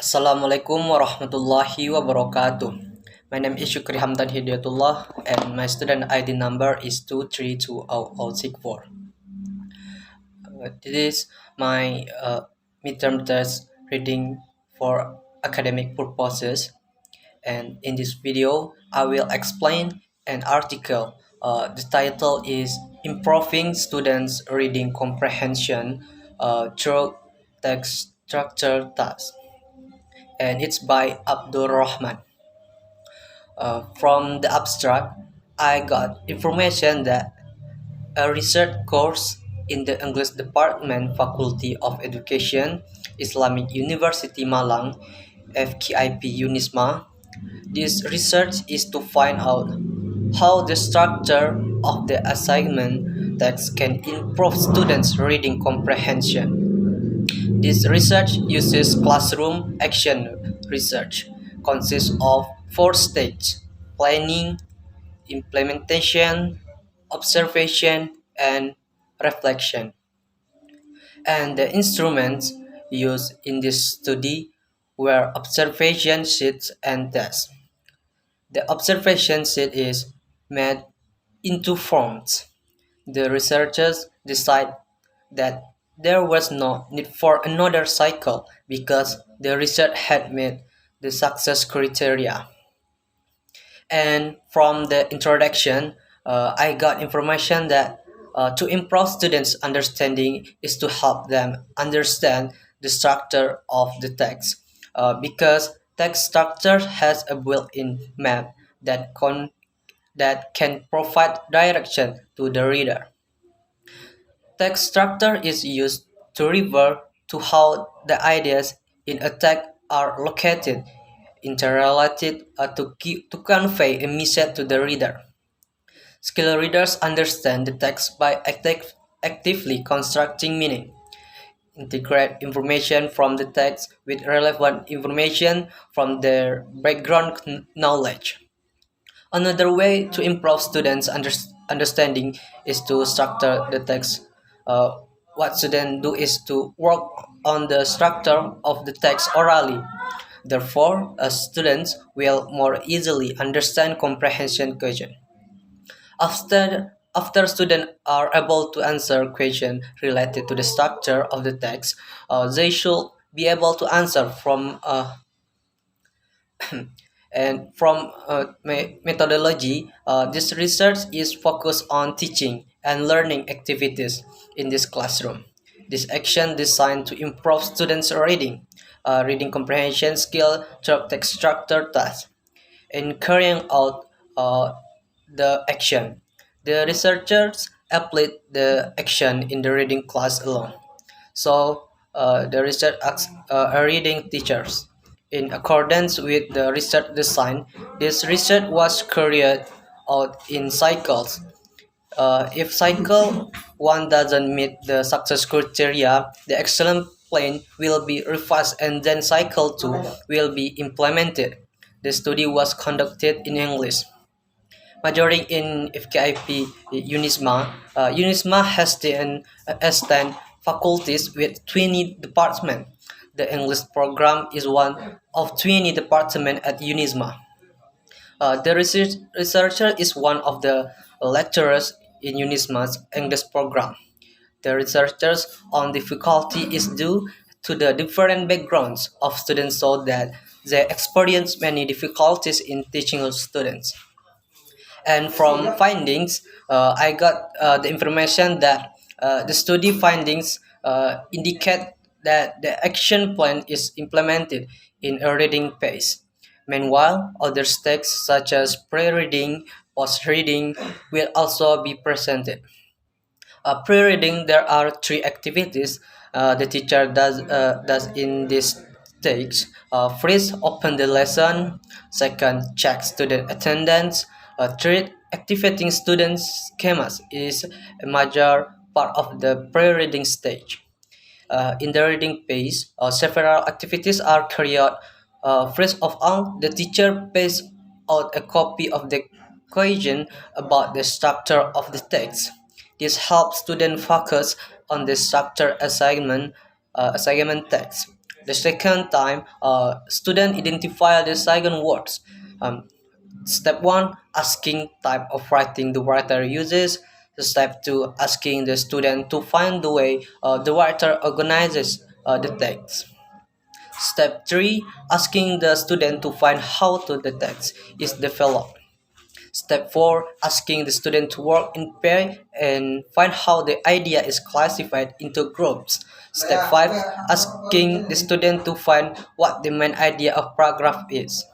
Assalamualaikum warahmatullahi wabarakatuh. My name is Syukri Hamdan Hidayatullah and my student ID number is 2320064. This is my midterm test reading for academic purposes, and in this video I will explain an article. The title is Improving Students' Reading Comprehension Through Text Structure Tasks, and it's by Abdul Rahman. From the abstract, I got information that a research course in the English Department Faculty of Education, Islamic University Malang, FKIP Unisma. This research is to find out how the structure of the assignment text can improve students' reading comprehension. This research uses classroom action research, consists of four stages: planning, implementation, observation, and reflection. And the instruments used in this study were observation sheets and tests. The observation sheet is made into forms. The researchers decide that there was no need for another cycle because the research had met the success criteria. And from the introduction, I got information that to improve students' understanding is to help them understand the structure of the text, because text structure has a built-in map that can provide direction to the reader. Text structure is used to refer to how the ideas in a text are located, interrelated, to convey a message to the reader. Skilled readers understand the text by actively constructing meaning, integrate information from the text with relevant information from their background knowledge. Another way to improve students' understanding is to structure the text. What students do is to work on the structure of the text orally. Therefore, students will more easily understand comprehension question. After students are able to answer questions related to the structure of the text, they should be able to answer from and from methodology. This research is focused on teaching and learning activities in this classroom. This action designed to improve students' reading comprehension skill through text structure tasks. In carrying out the action, the researchers applied the action in the reading class alone. So the research asks reading teachers. In accordance with the research design, this research was carried out in cycles. If cycle 1 doesn't meet the success criteria, the excellent plan will be revised and then cycle 2 will be implemented. The study was conducted in English. Majoring in FKIP Unisma, Unisma has 10 faculties with 20 departments. The English program is one of 20 departments at Unisma. The researcher is one of the lecturers in Unisma's English program. The researchers on difficulty is due to the different backgrounds of students, so that they experience many difficulties in teaching students. And from findings, I got the information that the study findings indicate that the action plan is implemented in a reading phase. Meanwhile, other texts such as pre-reading, post-reading will also be presented. Pre-reading, there are three activities the teacher does in this stage. First, open the lesson. Second, check student attendance. Third, activating students' schemas is a major part of the pre-reading stage. In the reading phase, several activities are carried out. First of all, the teacher pastes out a copy of the question about the structure of the text. This helps students focus on the structure assignment text. The second time, student identify the second words. Um, Step 1, asking type of writing the writer uses. Step 2, asking the student to find the way the writer organizes the text. Step 3, asking the student to find how to the text is developed. Step 4, asking the student to work in pair and find how the idea is classified into groups. Step 5, asking the student to find what the main idea of paragraph is.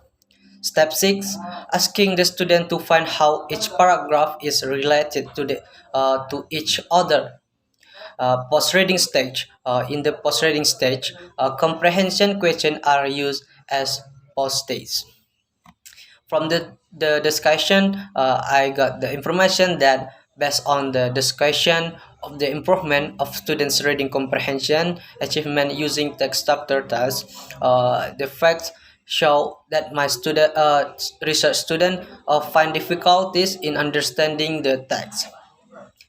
Step 6, asking the student to find how each paragraph is related to each other. Post-reading stage. In the post-reading stage, comprehension questions are used as post-stage. From the discussion, I got the information that based on the discussion of the improvement of students' reading comprehension achievement using text structure tasks, the facts show that my research student find difficulties in understanding the text.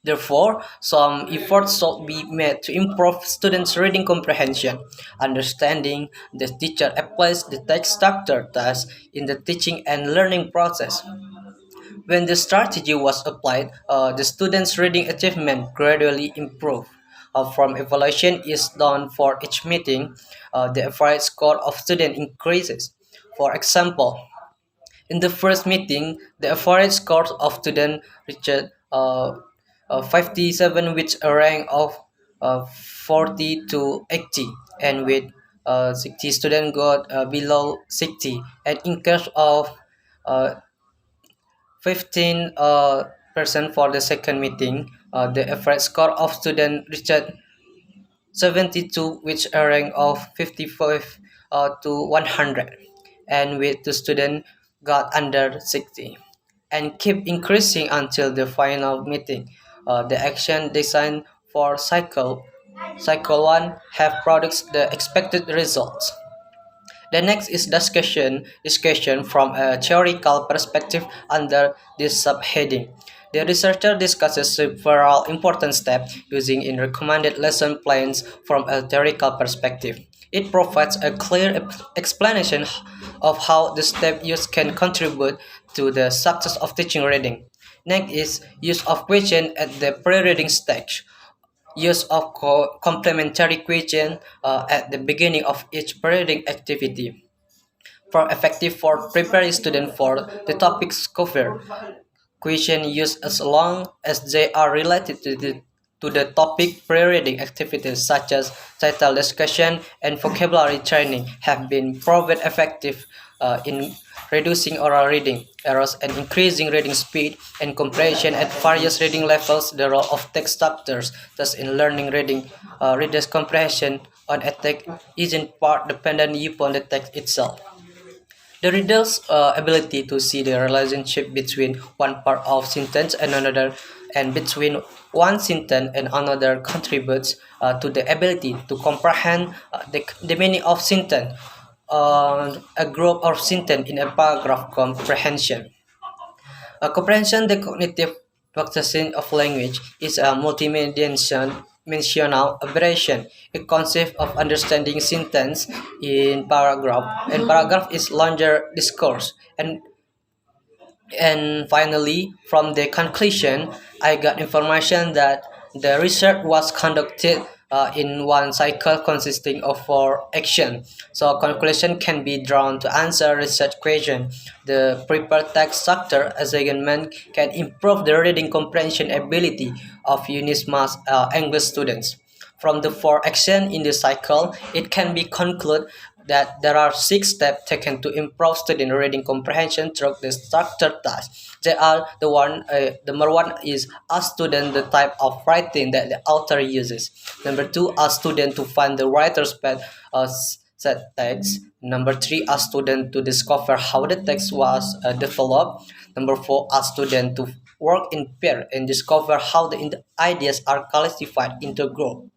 Therefore, some efforts should be made to improve students' reading comprehension, understanding. The teacher applies the text structure task in the teaching and learning process. When the strategy was applied, the students' reading achievement gradually improved. From evaluation is done for each meeting, the average score of student increases. For example, in the first meeting, the average score of student reached 57 with a rank of 40 to 80, and with 60 student got below 60. And in case of 15 percent for the second meeting, the average score of student reached 72 with a rank of 55 to 100, and with the student got under 60, and keep increasing until the final meeting. The action design for cycle 1 have produced the expected results. The next is discussion from a theoretical perspective under this subheading. The researcher discusses several important steps using in recommended lesson plans from a theoretical perspective. It provides a clear explanation of how the step used can contribute to the success of teaching reading. Next is use of question at the pre-reading stage. Use of complementary question at the beginning of each pre-reading activity for effective for preparing students for the topics covered. Question used as long as they are related to the topic. Pre-reading activities such as title discussion and vocabulary training have been proven effective in reducing oral reading errors and increasing reading speed and comprehension at various reading levels. The role of text structures, thus in learning readers' comprehension on a text, is in part dependent upon the text itself. The reader's ability to see the relationship between one part of sentence and another, and between one sentence and another, contributes to the ability to comprehend the meaning of sentence, a group of sentence in a paragraph comprehension. Comprehension, the cognitive processing of language, is a multidimensional operation. It consists of understanding sentence in paragraph, and paragraph is longer discourse. And finally, from the conclusion, I got information that the research was conducted in one cycle consisting of 4 actions. So conclusion can be drawn to answer research question. The prepared text structure assignment can improve the reading comprehension ability of Unisma's English students. From the 4 actions in the cycle, it can be concluded that there are 6 steps taken to improve student reading comprehension through the structured task. They are number 1 is ask student the type of writing that the author uses. Number 2, ask student to find the writer's path set text. Number 3, ask student to discover how the text was developed. Number 4, ask student to work in pair and discover how the ideas are classified into group.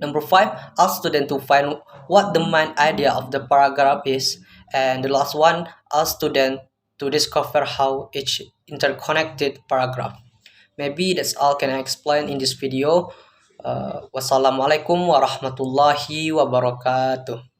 Number 5, ask student to find what the main idea of the paragraph is. And the last one, ask student to discover how each interconnected paragraph. Maybe that's all can I explain in this video. Wassalamualaikum warahmatullahi wabarakatuh.